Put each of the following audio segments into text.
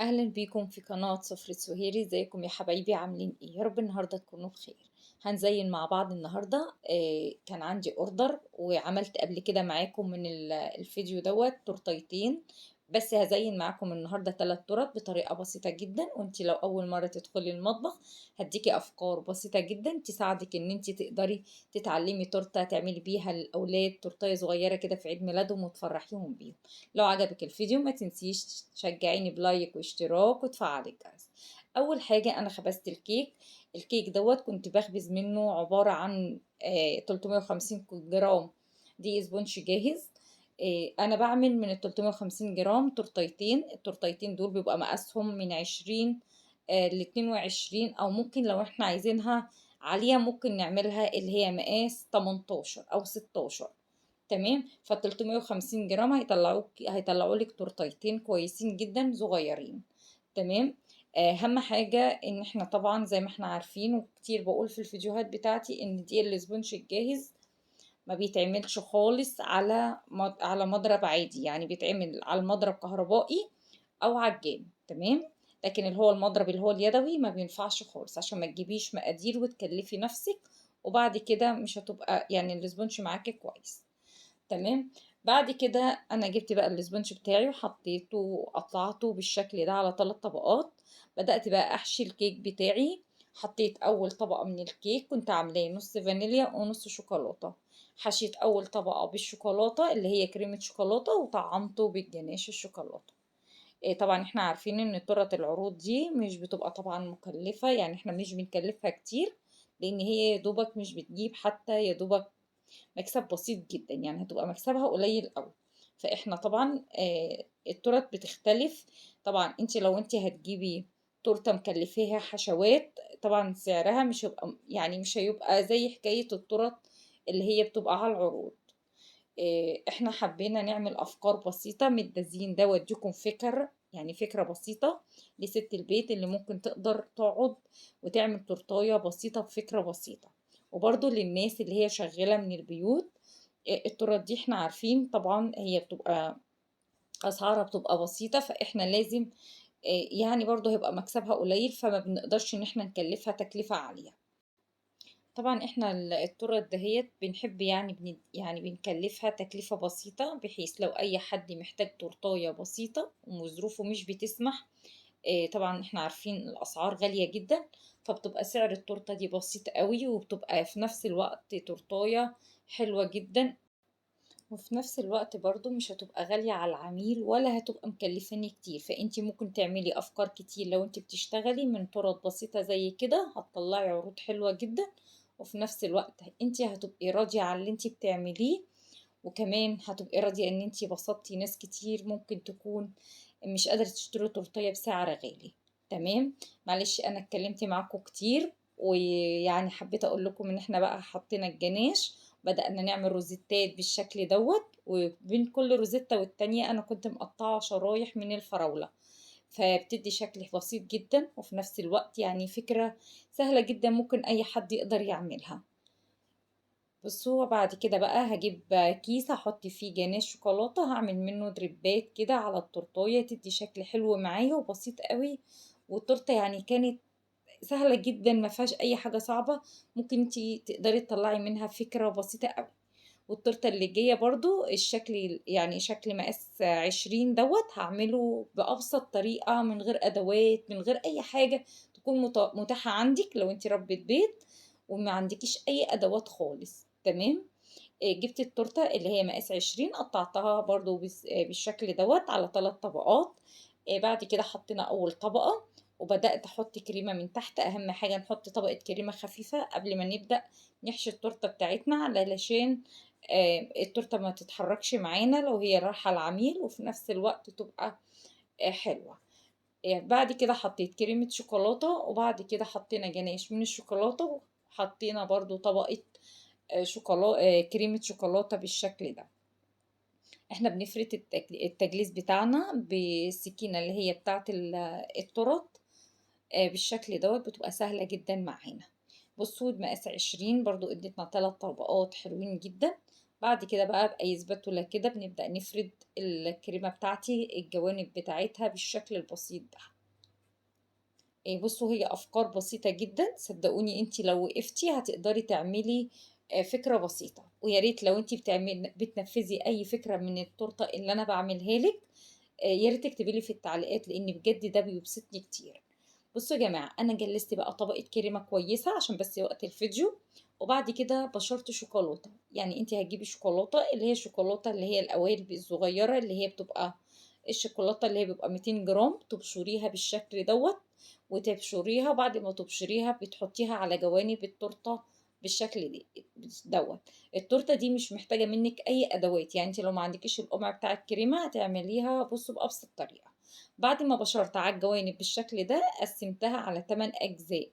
أهلا بيكم في قناة سفرة سهيري. ازيكم يا حبايبي؟ عاملين ايه؟ يا رب النهاردة تكونوا بخير. هنزين مع بعض النهاردة. كان عندي اوردر وعملت قبل كده معاكم من الفيديو دوت تورتيتين. بس هزين معاكم النهاردة 3 تورت بطريقة بسيطة جدا، وانتي لو أول مرة تدخلي المطبخ هديكي أفكار بسيطة جدا تساعدك ان انتي تقدري تتعلمي تورتة تعملي بيها الأولاد تورتاية صغيرة كده في عيد ميلادهم وتفرحيهم بيهم. لو عجبك الفيديو ما تنسيش تشجعيني بلايك واشتراك وتفعلي الجرس. اول حاجه انا خبزت الكيك دوت كنت بخبز منه عباره عن 350 جرام دي سبونش جاهز. انا بعمل من ال 350 جرام تورتيتين. التورتيتين دول بيبقى مقاسهم من 20 ل 22، او ممكن لو احنا عايزينها عاليه ممكن نعملها اللي هي مقاس 18 او 16. تمام. ف 350 جرام هيطلعوا لك تورتيتين كويسين جدا صغيرين. تمام. اهم حاجه ان احنا طبعا زي ما احنا عارفين وكتير بقول في الفيديوهات بتاعتي ان دي الاسبونج الجاهز ما بيتعملش خالص على مضرب عادي، يعني بيتعمل على المضرب كهربائي او عجان. تمام. لكن اللي هو المضرب اللي هو اليدوي ما بينفعش خالص، عشان ما تجيبيش مقادير وتكلفي نفسك وبعد كده مش هتبقى يعني الاسبونج معاكي كويس. تمام. بعد كده انا جبت بقى الاسبونج بتاعي وحطيته وقطعته بالشكل ده على 3 طبقات. بدأت بقى احشي الكيك بتاعي. حطيت اول طبقة من الكيك كنت عاملاه نص فانيليا ونص شوكولاتة. حشيت اول طبقة بالشوكولاتة اللي هي كريمة شوكولاتة وطعمته بالجناش الشوكولاتة. طبعا احنا عارفين ان تورت العروض دي مش بتبقى طبعا مكلفة، يعني احنا مش بنكلفها كتير، لان هي يا دوبك مش بتجيب حتى يا دوبك مكسب بسيط جدا، يعني هتبقى مكسبها قليل قوي. فاحنا طبعا التورت بتختلف. طبعا انت لو انت هتجيبي تورته مكلفاها حشوات طبعا سعرها مش هيبقى، يعني مش هيبقى زي حكاية التورت اللي هي بتبقى على العروض. احنا حبينا نعمل افكار بسيطة من التزيين ده، واديكم فكر يعني فكرة بسيطة لست البيت اللي ممكن تقدر تقعد وتعمل تورتاية بسيطة بفكرة بسيطة. وبرضو للناس اللي هي شغالة من البيوت. التورت دي احنا عارفين طبعا هي بتبقى اسعارها بتبقى بسيطة، فاحنا لازم يعني برضو هيبقى مكسبها قليل، فما بنقدرش ان احنا نكلفها تكلفة عالية. طبعا احنا التورت دهيت بنحب يعني يعني بنكلفها تكلفة بسيطة، بحيث لو اي حد محتاج تورتاية بسيطة وظروفه مش بتسمح. طبعا احنا عارفين الاسعار غالية جدا، فبتبقى سعر التورتة دي بسيط قوي، وبتبقى في نفس الوقت تورتاية حلوة جدا. وفي نفس الوقت برضو مش هتبقى غالية على العميل ولا هتبقى مكلفاني كتير، فانتي ممكن تعملي افكار كتير لو انتي بتشتغلي من طرق بسيطة زي كده هتطلعي عروض حلوة جدا. وفي نفس الوقت انتي هتبقي راضية على اللي انتي بتعمليه، وكمان هتبقي راضية ان انتي بسطتي ناس كتير ممكن تكون مش قادرة تشتري تورتية بسعر غالي. تمام. معلش انا اتكلمت معاكم كتير، ويعني حبيت اقول لكم ان احنا بقى حطينا الجناش. بدأنا نعمل روزيتات بالشكل دوت، وبين كل روزيتا والتانية انا كنت مقطعة شرايح من الفراولة، فبتدي شكل بسيط جدا وفي نفس الوقت يعني فكرة سهلة جدا ممكن اي حد يقدر يعملها. بصوا بعد كده بقى هجيب كيس احط فيه جناش شوكولاته، هعمل منه دريبات كده على التورتايه تدي شكل حلو معايا وبسيط قوي. والتورته يعني كانت سهله جدا ما فيهاش اي حاجه صعبه، ممكن انتي تقدري تطلعي منها فكره بسيطه قوي. والتورته اللي جايه برضو الشكل يعني شكل مقاس 20 دوت هعمله بابسط طريقه من غير ادوات من غير اي حاجه تكون متاحه عندك لو انتي ربة بيت وما عندكيش اي ادوات خالص. تمام. جبت التورته اللي هي مقاس 20 قطعتها برضو بالشكل دوت على 3 طبقات. بعد كده حطينا اول طبقه وبدات احط كريمه من تحت. اهم حاجه نحط طبقه كريمه خفيفه قبل ما نبدا نحشي التورته بتاعتنا علشان التورته ما تتحركش معانا لو هي رايحه العميل، وفي نفس الوقت تبقى حلوه. بعد كده حطيت كريمة شوكولاتة، وبعد كده حطينا جناش من الشوكولاتة، وحطينا برضو طبقة شوكولاتة كريمة شوكولاتة بالشكل ده. احنا بنفرد التجليس بتاعنا بالسكينة اللي هي بتاعت التورت بالشكل دوت بتبقى سهلة جدا معانا. بصوا مقاس 20 برضو ادتنا 3 طبقات حلوين جدا. بعد كده بقى بأي سباتولا كده بنبدأ نفرد الكريمة بتاعتي الجوانب بتاعتها بالشكل البسيط ده. بصوا هي أفكار بسيطة جدا، صدقوني انت لو وقفتي هتقدري تعملي فكرة بسيطة. ويا ريت لو انت بتنفذي أي فكرة من التورتة اللي أنا بعملها لك، يا ريت تكتبي لي في التعليقات، لان بجد ده بيبسطني كتير. بصوا يا جماعه، انا جلست بقى طبقه كريمه كويسه عشان بس وقت الفيديو، وبعد كده بشرت شوكولاته. يعني انت هتجيبي شوكولاته اللي هي الشوكولاته اللي هي القوالب الصغيره، اللي هي بتبقى الشوكولاته اللي هي بيبقى 200 جرام، تبشريها بالشكل دوت. وتبشريها، بعد ما تبشريها بتحطيها على جوانب التورته بالشكل دوت. التورته دي مش محتاجه منك اي ادوات، يعني انت لو ما عندكيش القمع بتاع الكريمه هتعمليها بصوا بابسط طريقه. بعد ما بشرت على الجوانب بالشكل ده، قسمتها على 8 اجزاء.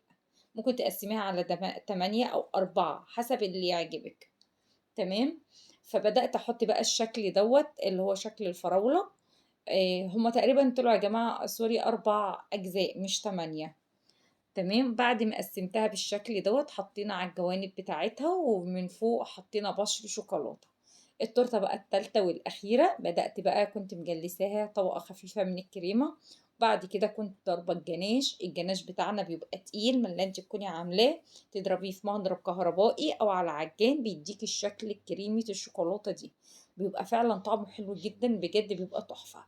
ممكن تقسميها على 8 او 4 حسب اللي يعجبك. تمام. فبدات احط بقى الشكل دوت اللي هو شكل الفراوله. هما تقريبا طلعوا يا جماعه سوري 4 اجزاء مش 8. تمام. بعد ما قسمتها بالشكل دوت، حطينا على الجوانب بتاعتها ومن فوق حطينا بشر شوكولاتة. التورته بقى التالتة والأخيرة، بدأت بقى كنت مجلساها طبقة خفيفة من الكريمة. بعد كده كنت ضاربة الجناش بتاعنا بيبقى تقيل، من اللي انت تكوني عاملاه تضربيه في مضرب كهربائي او على عجان، بيديك الشكل الكريمي الشوكولاتة دي. بيبقى فعلا طعمه حلو جدا بجد، بيبقى تحفة.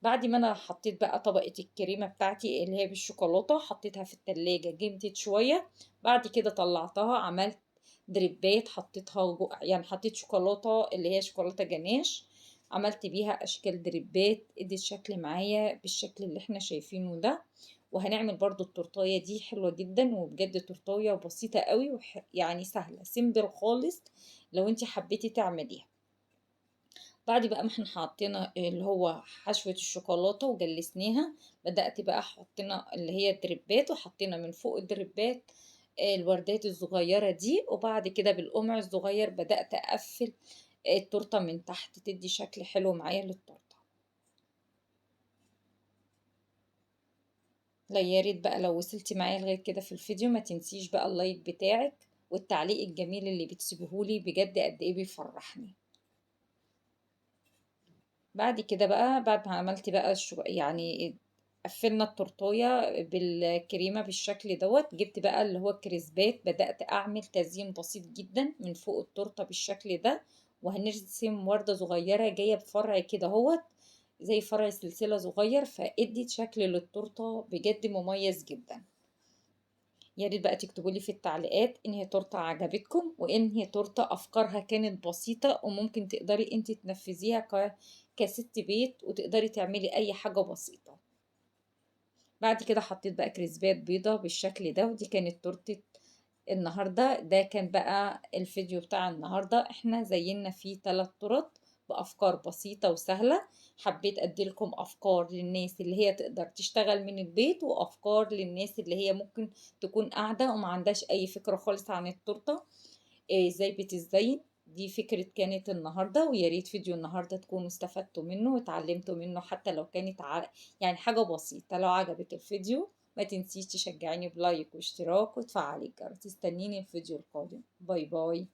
بعد ما انا حطيت بقى طبقة الكريمة بتاعتي اللي هي بالشوكولاتة، حطيتها في التلاجة جمدت شوية. بعد كده طلعتها، عملت دريبات حطيتها يعني حطيت شوكولاتة اللي هي شوكولاتة جناش. عملت بيها اشكال دريبات، ادت شكل معايا بالشكل اللي احنا شايفينه ده. وهنعمل برضو التورتاية دي حلوة جدا، وبجد تورتاية بسيطة قوي يعني سهلة سيمبل خالص لو انت حبيتي تعمليها. بعد بقى ما احنا حطينا اللي هو حشوة الشوكولاتة وجلسناها، بدأت بقى حطينا اللي هي الدريبات، وحطينا من فوق الدريبات الوردات الصغيرة دي. وبعد كده بالقمع الصغير بدأت أقفل التورتة من تحت، تدي شكل حلو معايا للتورتة. لا يا ريت بقى لو وصلتي معايا لغاية كده في الفيديو ما تنسيش بقى اللايك بتاعك والتعليق الجميل اللي بتسيبهولي، بجد قد ايه بيفرحني. بعد كده بقى، بعد ما عملت بقى يعني قفلنا التورتايه بالكريمه بالشكل دوت، جبت بقى اللي هو الكريسبات، بدأت اعمل تزيين بسيط جدا من فوق التورته بالشكل ده. وهنرسم ورده صغيره جايه بفرع كده اهوت، زي فرع سلسله صغير، فادت شكل للتورته بجد مميز جدا. يا ريت بقى تكتبوا لي في التعليقات ان هي تورته عجبتكم، وان هي تورته افكارها كانت بسيطه وممكن تقدري انت تنفذيها كست بيت، وتقدري تعملي اي حاجه بسيطه. بعد كده حطيت بقى كريسبات بيضه بالشكل ده، ودي كانت تورته النهارده. ده كان بقى الفيديو بتاع النهارده، احنا زينا فيه 3 طرق بافكار بسيطه وسهله. حبيت اديلكم افكار للناس اللي هي تقدر تشتغل من البيت، وافكار للناس اللي هي ممكن تكون قاعده وما عندهاش اي فكره خالص عن التورته ازاي بتزين. دي فكرة كانت النهاردة، ويا ريت فيديو النهاردة تكونوا استفدتوا منه واتعلمتوا منه، حتى لو كانت يعني حاجة بسيطة. لو عجبك الفيديو ما تنسيش تشجعيني بلايك واشتراك وتفعلي الجرس. استنيني الفيديو القادم. باي باي.